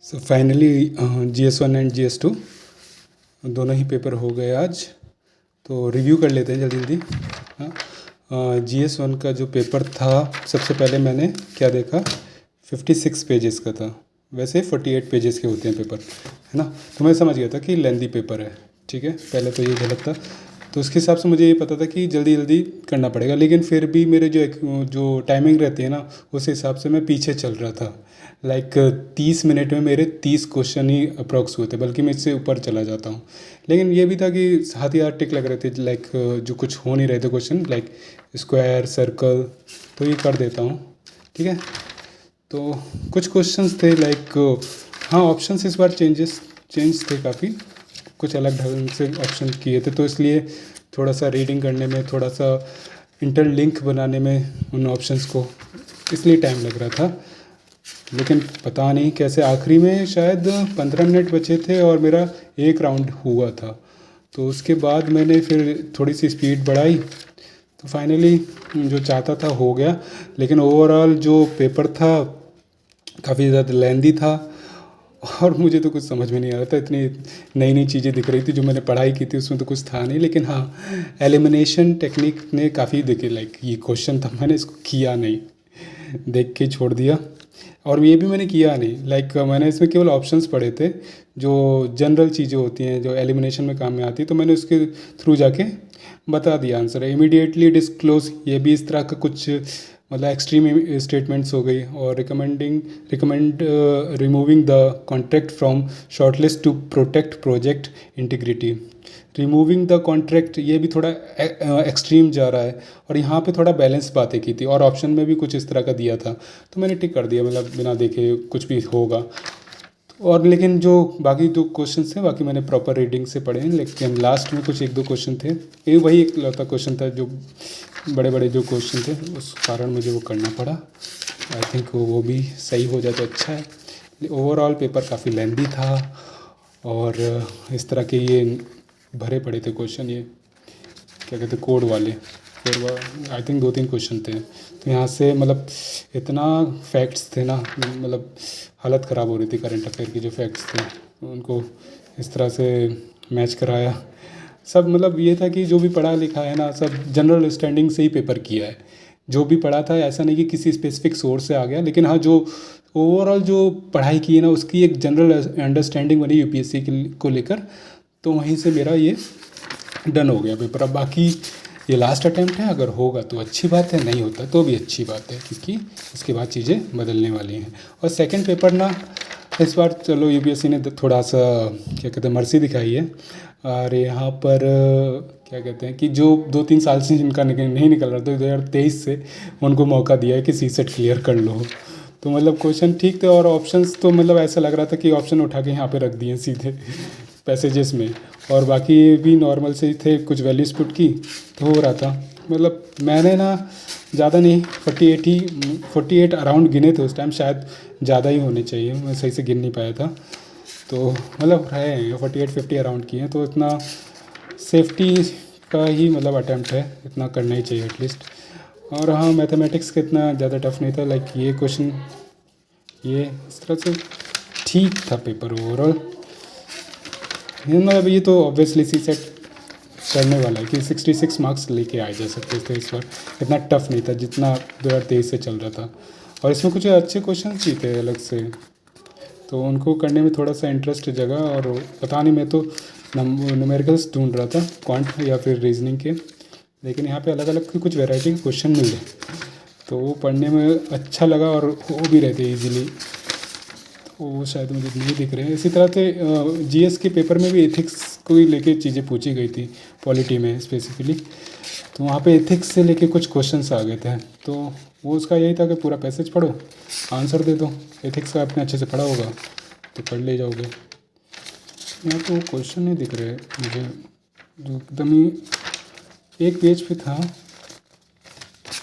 So finally GS1 and GS2 दोनों ही paper हो गए आज। तो रिव्यू कर लेते हैं जल्दी जल्दी। हाँ, GS1 का जो पेपर था सबसे पहले मैंने क्या देखा, 56 पेजेस का था। वैसे 48 पेजेस के होते हैं पेपर, है ना। तो मैं समझ गया था कि लेंदी पेपर है, ठीक है। पहले तो ये गलत था, तो उसके हिसाब से मुझे ये पता था कि जल्दी जल्दी करना पड़ेगा। लेकिन फिर भी मेरे जो टाइमिंग रहती है ना, उस हिसाब से मैं पीछे चल रहा था। लाइक 30 मिनट में मेरे 30 क्वेश्चन ही अप्रॉक्स हुए थे, बल्कि मैं इससे ऊपर चला जाता हूँ। लेकिन ये भी था कि हाथ ही हाथ टिक लग रहे थे, लाइक जो कुछ हो नहीं रहे थे क्वेश्चन, लाइक स्क्वायर सर्कल, तो ये कर देता हूँ, ठीक है। तो कुछ क्वेश्चंस थे लाइक, हाँ ऑप्शंस इस बार चेंज थे काफ़ी, कुछ अलग ढंग से ऑप्शन किए थे, तो इसलिए थोड़ा सा रीडिंग करने में, थोड़ा सा इंटरलिंक बनाने में उन ऑप्शंस को, इसलिए टाइम लग रहा था। लेकिन पता नहीं कैसे आखिरी में शायद 15 मिनट बचे थे और मेरा एक राउंड हुआ था। तो उसके बाद मैंने फिर थोड़ी सी स्पीड बढ़ाई, तो फाइनली जो चाहता था हो गया। लेकिन ओवरऑल जो पेपर था काफ़ी ज़्यादा लेंदी था और मुझे तो कुछ समझ में नहीं आ रहा था। इतनी नई नई चीज़ें दिख रही थी, जो मैंने पढ़ाई की थी उसमें तो कुछ था नहीं। लेकिन हाँ, एलिमिनेशन टेक्निक ने काफ़ी देखे, लाइक ये क्वेश्चन था, मैंने इसको किया नहीं, देख के छोड़ दिया। और ये भी मैंने किया नहीं, लाइक मैंने इसमें केवल ऑप्शंस पढ़े थे, जो जनरल चीज़ें होती हैं जो एलिमिनेशन में काम में आती है, तो मैंने उसके थ्रू जाके बता दिया आंसर। इमीडिएटली डिस्क्लोज, ये भी इस तरह का कुछ मतलब एक्सट्रीम स्टेटमेंट्स हो गई। और recommend removing the contract from shortlist to protect project integrity. Removing the contract, ये भी थोड़ा एक्सट्रीम जा रहा है, और यहाँ पे थोड़ा बैलेंस बातें की थी, और ऑप्शन में भी कुछ इस तरह का दिया था, तो मैंने टिक कर दिया, मतलब बिना देखे कुछ भी होगा। और लेकिन जो बाकी दो क्वेश्चन थे, बाकी मैंने प्रॉपर रीडिंग से पढ़े हैं। लेकिन लास्ट में कुछ एक दो क्वेश्चन थे, ये वही एक लौता क्वेश्चन था, जो बड़े बड़े जो क्वेश्चन थे उस कारण मुझे वो करना पड़ा। आई थिंक वो भी सही हो जाए तो अच्छा है। ओवरऑल पेपर काफ़ी लेंदी था, और इस तरह के ये भरे पड़े थे क्वेश्चन, ये क्या कहते हैं कोड वाले, आई थिंक 2-3 क्वेश्चन थे। तो यहाँ से मतलब इतना फैक्ट्स थे ना, मतलब हालत ख़राब हो रही थी। करंट अफेयर की जो फैक्ट्स थे उनको इस तरह से मैच कराया सब। मतलब ये था कि जो भी पढ़ा लिखा है ना, सब जनरल अंडरस्टैंडिंग से ही पेपर किया है। जो भी पढ़ा था, ऐसा नहीं कि किसी स्पेसिफिक सोर्स से आ गया। लेकिन हाँ, जो ओवरऑल जो पढ़ाई की है ना, उसकी एक जनरल अंडरस्टैंडिंग बनी UPSC को लेकर, तो वहीं से मेरा ये डन हो गया पेपर। अब बाकी ये लास्ट अटैम्प्ट है, अगर होगा तो अच्छी बात है, नहीं होता तो भी अच्छी बात है, क्योंकि इसके बाद चीज़ें बदलने वाली हैं। और सेकंड पेपर ना, इस बार चलो UPSC ने थोड़ा सा क्या कहते हैं मर्सी दिखाई है। और यहाँ पर क्या कहते हैं कि जो 2-3 साल से जिनका नहीं निकल रहा था 2023 से, उनको मौका दिया है कि CSET क्लियर कर लो। तो मतलब क्वेश्चन ठीक थे, और ऑप्शंस तो मतलब ऐसा लग रहा था कि ऑप्शन उठा के यहाँ पे रख दिए सीधे पैसेजेस में, और बाकी भी नॉर्मल से ही थे, कुछ वैल्यूज पुट की तो हो रहा था। मतलब मैंने ना ज़्यादा नहीं, 48 अराउंड गिने थे उस टाइम, शायद ज़्यादा ही होने चाहिए, मैं सही से गिन नहीं पाया था। तो मतलब है 48-50 अराउंड किए हैं, तो इतना सेफ्टी का ही मतलब अटैम्प्ट है, इतना करना ही चाहिए एटलीस्ट। और हाँ, मैथमेटिक्स का इतना ज़्यादा टफ नहीं था, लाइक ये क्वेश्चन ये इस तरह से ठीक था पेपर ओवरऑल। मतलब ये तो ऑब्वियसली CSET करने वाला है कि 66 मार्क्स लेके आए जा सकते थे इस बार। इतना टफ नहीं था जितना 2023 से चल रहा था। और इसमें कुछ अच्छे क्वेश्चन भी थे अलग से, तो उनको करने में थोड़ा सा इंटरेस्ट जगा। और पता नहीं, मैं तो न्यूमेरिकल्स ढूंढ रहा था, क्वांट या फिर रीजनिंग के, लेकिन यहाँ पे अलग अलग के कुछ वैरायटी के क्वेश्चन मिल गए, तो वो पढ़ने में अच्छा लगा, और हो भी रहे थे ईजिली। वो शायद मुझे नहीं दिख रहे हैं। इसी तरह से GS के पेपर में भी एथिक्स को ही लेके चीज़ें पूछी गई थी, पॉलिटी में स्पेसिफिकली। तो वहाँ पे एथिक्स से लेके कुछ क्वेश्चंस आ गए थे, तो वो उसका यही था कि पूरा पैसेज पढ़ो, आंसर दे दो। एथिक्स का आपने अच्छे से पढ़ा होगा तो पढ़ ले जाओगे। यहाँ तो क्वेश्चन नहीं दिख रहे मुझे, जो एकदम ही एक पेज पे था,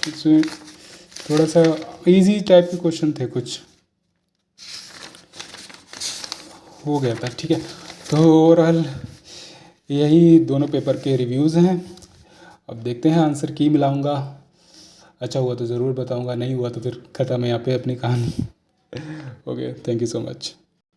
इसमें थोड़ा सा इजी टाइप के क्वेश्चन थे, कुछ हो गया था, ठीक है। तो ओवरऑल यही दोनों पेपर के रिव्यूज़ हैं। अब देखते हैं, आंसर की मिलाऊंगा, अच्छा हुआ तो ज़रूर बताऊंगा, नहीं हुआ तो फिर ख़त्म है यहाँ पे अपनी कहानी। Okay, thank you so much.